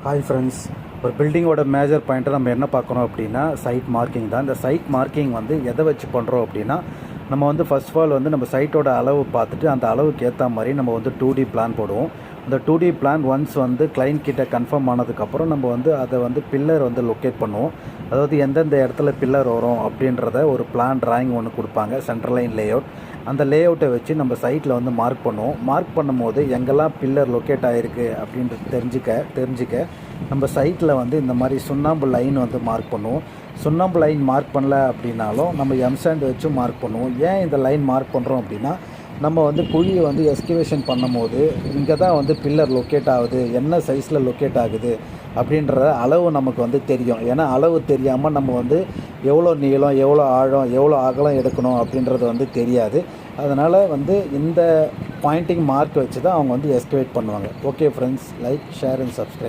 Hi friends, ஒரு பில்டிங்கோட major பாயிண்ட்டை நம்ம என்ன பார்க்குறோம் அப்படின்னா சைட் மார்க்கிங் தான். இந்த சைட் மார்க்கிங் வந்து எதை வச்சு பண்ணுறோம் அப்படின்னா, நம்ம வந்து ஃபர்ஸ்ட் ஆஃப் ஆல் வந்து நம்ம சைட்டோட அளவு பார்த்துட்டு அந்த அளவுக்கு ஏற்ற மாதிரி நம்ம வந்து 2D பிளான் போடுவோம். அந்த 2D பிளான் ஒன்ஸ் வந்து கிளைண்ட் கிட்ட கன்ஃபார்ம் ஆனதுக்கப்புறம் நம்ம வந்து அதை வந்து பில்லர் வந்து லொக்கேட் பண்ணுவோம். அதாவது எந்தெந்த இடத்துல பில்லர் வரும் அப்படின்றத ஒரு பிளான் டிராயிங் ஒன்று கொடுப்பாங்க, சென்ட்ரல் லைன் லேஅவுட். அந்த லேஅவுட்டை வச்சு நம்ம சைட்டில் வந்து மார்க் பண்ணுவோம். மார்க் பண்ணும்போது எங்கெல்லாம் பில்லர் லொக்கேட் ஆகிருக்கு அப்படின்றது தெரிஞ்சுக்க நம்ம சைட்டில் வந்து இந்த மாதிரி சுண்ணாம்பு லைன் வந்து மார்க் பண்ணுவோம். சுண்ணாம்பு லைன் மார்க் பண்ணல அப்படின்னாலும் நம்ம எம்சாண்ட் வச்சு மார்க் பண்ணுவோம். ஏன் இந்த லைன் மார்க் பண்ணுறோம் அப்படின்னா, நம்ம வந்து குழியை வந்து எஸ்கிவேஷன் பண்ணும்போது இங்கே தான் வந்து பில்லர் லொக்கேட் ஆகுது, என்ன சைஸில் லொக்கேட் ஆகுது அப்படின்ற அளவு நமக்கு வந்து தெரியும். ஏன்னா அளவு தெரியாமல் நம்ம வந்து எவ்வளோ நீளம், எவ்வளோ ஆழம், எவ்வளோ அகலம் எடுக்கணும் அப்படின்றது வந்து தெரியாது. அதனால் வந்து இந்த பாயிண்டிங் மார்க் வச்சு தான் அவங்க வந்து எஸ்டிமேட் பண்ணுவாங்க. Okay friends, like, share and subscribe.